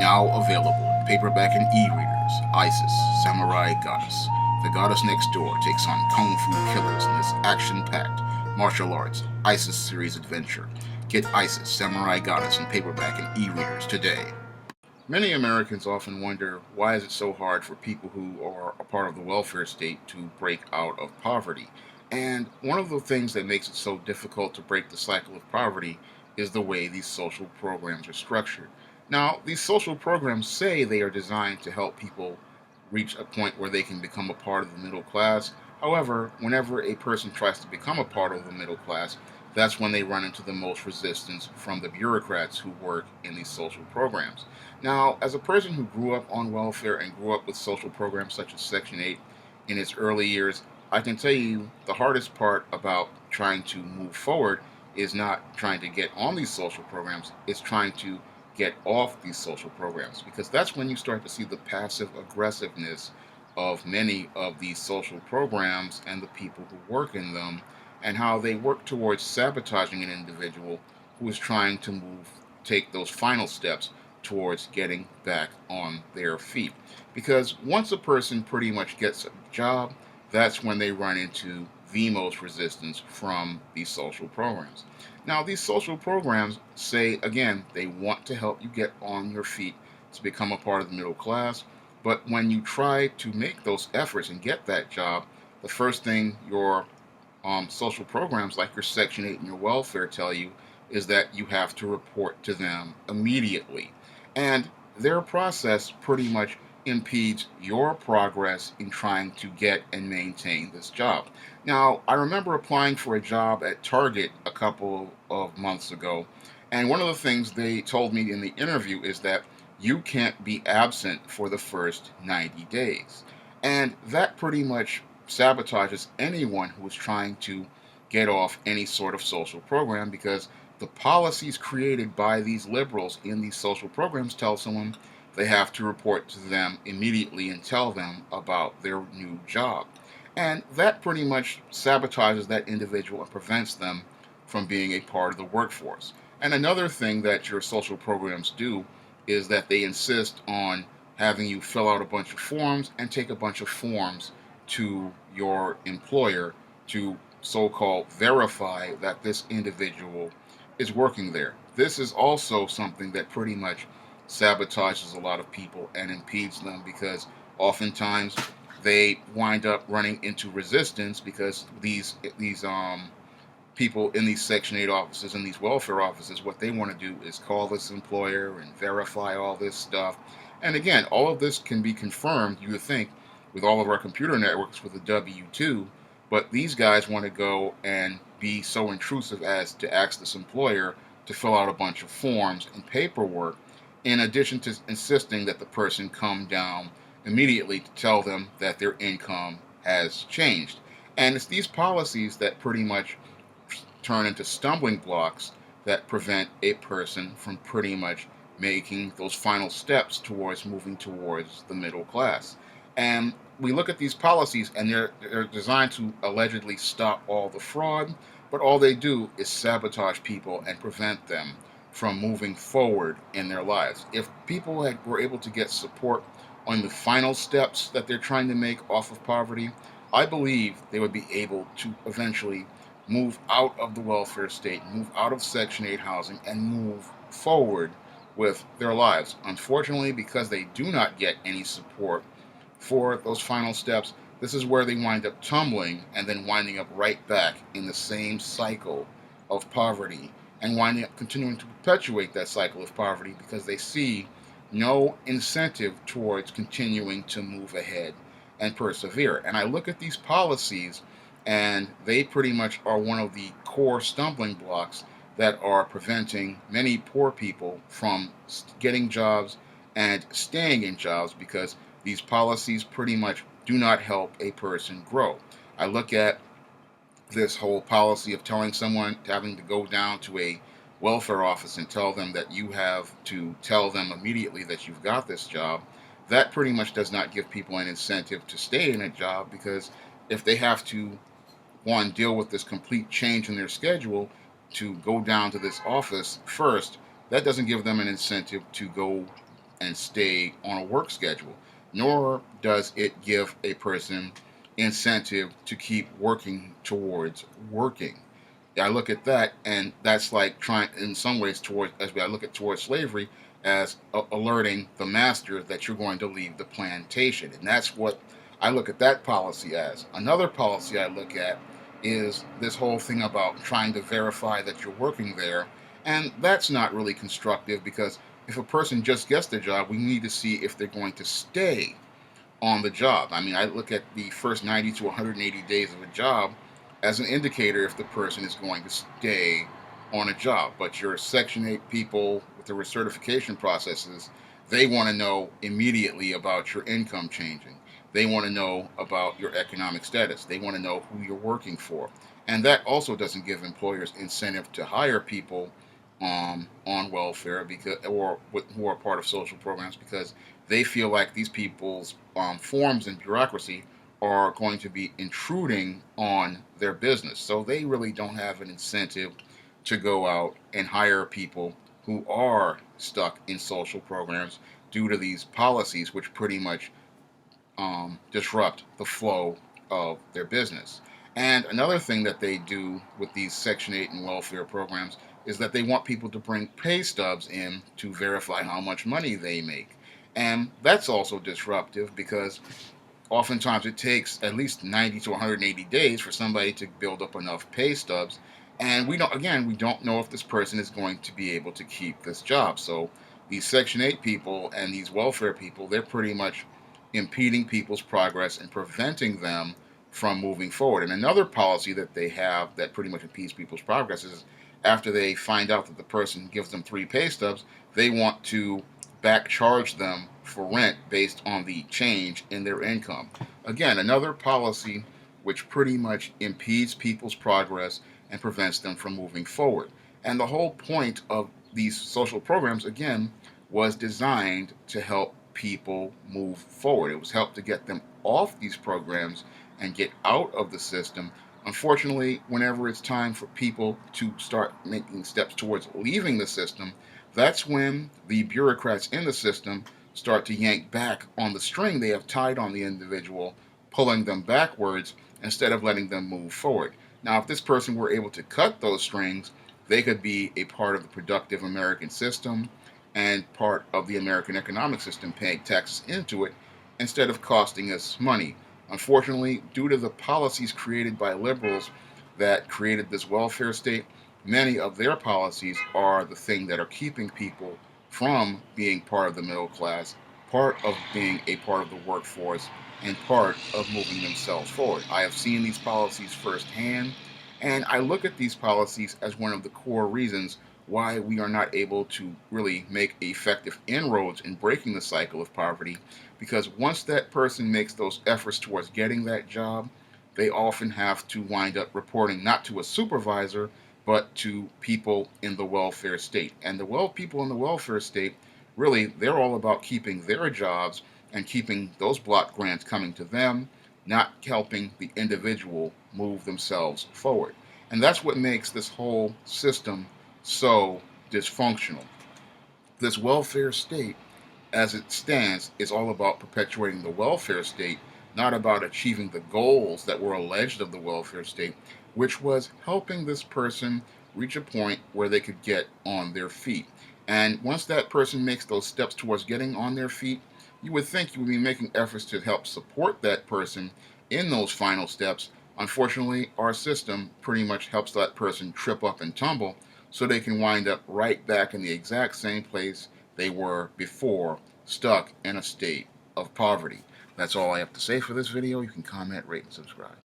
Now available in paperback and e-readers, Isis, Samurai Goddess. The goddess next door takes on kung fu killers in this action-packed martial arts Isis series adventure. Get Isis, Samurai Goddess in paperback and e-readers today. Many Americans often wonder why is it so hard for people who are a part of the welfare state to break out of poverty. And one of the things that makes it so difficult to break the cycle of poverty is the way these social programs are structured. Now, these social programs say they are designed to help people reach a point where they can become a part of the middle class. However, whenever a person tries to become a part of the middle class, that's when they run into the most resistance from the bureaucrats who work in these social programs. Now, as a person who grew up on welfare and grew up with social programs such as Section 8 in its early years, I can tell you the hardest part about trying to move forward is not trying to get on these social programs, it's trying to get off these social programs, because that's when you start to see the passive aggressiveness of many of these social programs and the people who work in them, and how they work towards sabotaging an individual who is trying to take those final steps towards getting back on their feet. Because once a person pretty much gets a job, that's when they run into the most resistance from these social programs. Now, these social programs say, again, they want to help you get on your feet to become a part of the middle class. But when you try to make those efforts and get that job, the first thing your social programs like your Section 8 and your welfare tell you is that you have to report to them immediately. And their process pretty much impedes your progress in trying to get and maintain this job. Now, I remember applying for a job at Target a couple of months ago, and one of the things they told me in the interview is that you can't be absent for the first 90 days. And that pretty much sabotages anyone who is trying to get off any sort of social program, because the policies created by these liberals in these social programs tell someone they have to report to them immediately and tell them about their new job. And that pretty much sabotages that individual and prevents them from being a part of the workforce. And another thing that your social programs do is that they insist on having you fill out a bunch of forms and take a bunch of forms to your employer to so-called verify that this individual is working there. This is also something that pretty much sabotages a lot of people and impedes them, because oftentimes they wind up running into resistance, because these people in these Section 8 offices and these welfare offices, what they want to do is call this employer and verify all this stuff. And again, all of this can be confirmed, you would think, with all of our computer networks with a W-2, but these guys want to go and be so intrusive as to ask this employer to fill out a bunch of forms and paperwork, in addition to insisting that the person come down immediately to tell them that their income has changed. And it's these policies that pretty much turn into stumbling blocks that prevent a person from pretty much making those final steps towards moving towards the middle class. And we look at these policies, and they're designed to allegedly stop all the fraud, but all they do is sabotage people and prevent them from moving forward in their lives. If people were able to get support on the final steps that they're trying to make off of poverty, I believe they would be able to eventually move out of the welfare state, move out of Section 8 housing, and move forward with their lives. Unfortunately, because they do not get any support for those final steps, this is where they wind up tumbling and then winding up right back in the same cycle of poverty, and winding up continuing to perpetuate that cycle of poverty, because they see no incentive towards continuing to move ahead and persevere. And I look at these policies, and they pretty much are one of the core stumbling blocks that are preventing many poor people from getting jobs and staying in jobs, because these policies pretty much do not help a person grow. I look at this whole policy of telling someone, having to go down to a welfare office and tell them that you have to tell them immediately that you've got this job. That pretty much does not give people an incentive to stay in a job, because if they have to, one, deal with this complete change in their schedule to go down to this office first, that doesn't give them an incentive to go and stay on a work schedule, nor does it give a person incentive to keep working towards working. I look at that, and that's like trying, in some ways, towards as I look at towards slavery as alerting the master that you're going to leave the plantation, and that's what I look at that policy as. Another policy I look at is this whole thing about trying to verify that you're working there, and that's not really constructive because if a person just gets the job, we need to see if they're going to stay on the job. I mean, I look at the first 90 to 180 days of a job as an indicator if the person is going to stay on a job. But your Section 8 people with the recertification processes, they want to know immediately about your income changing. They want to know about your economic status. They want to know who you're working for. And that also doesn't give employers incentive to hire people on welfare because or who are part of social programs because they feel like these people's forms and bureaucracy are going to be intruding on their business. So they really don't have an incentive to go out and hire people who are stuck in social programs due to these policies, which pretty much disrupt the flow of their business. And another thing that they do with these Section 8 and welfare programs is that they want people to bring pay stubs in to verify how much money they make. And that's also disruptive because oftentimes it takes at least 90 to 180 days for somebody to build up enough pay stubs. And we don't know if this person is going to be able to keep this job. So these Section 8 people and these welfare people, they're pretty much impeding people's progress and preventing them from moving forward. And another policy that they have that pretty much impedes people's progress is after they find out that the person gives them 3 pay stubs, they want to back charge them for rent based on the change in their income. Again, another policy which pretty much impedes people's progress and prevents them from moving forward. And the whole point of these social programs, again, was designed to help people move forward. It was helped to get them off these programs and get out of the system. Unfortunately, whenever it's time for people to start making steps towards leaving the system, that's when the bureaucrats in the system start to yank back on the string they have tied on the individual, pulling them backwards instead of letting them move forward. Now, if this person were able to cut those strings, they could be a part of the productive American system and part of the American economic system, paying taxes into it instead of costing us money. Unfortunately, due to the policies created by liberals that created this welfare state, many of their policies are the thing that are keeping people from being part of the middle class, part of being a part of the workforce, and part of moving themselves forward. I have seen these policies firsthand, and I look at these policies as one of the core reasons why we are not able to really make effective inroads in breaking the cycle of poverty, because once that person makes those efforts towards getting that job, they often have to wind up reporting not to a supervisor, but to people in the welfare state. And the people in the welfare state, really, they're all about keeping their jobs and keeping those block grants coming to them, not helping the individual move themselves forward. And that's what makes this whole system so dysfunctional. This welfare state, as it stands, is all about perpetuating the welfare state, not about achieving the goals that were alleged of the welfare state, which was helping this person reach a point where they could get on their feet. And once that person makes those steps towards getting on their feet, you would think you would be making efforts to help support that person in those final steps. Unfortunately, our system pretty much helps that person trip up and tumble so they can wind up right back in the exact same place they were before, stuck in a state of poverty. That's all I have to say for this video. You can comment, rate, and subscribe.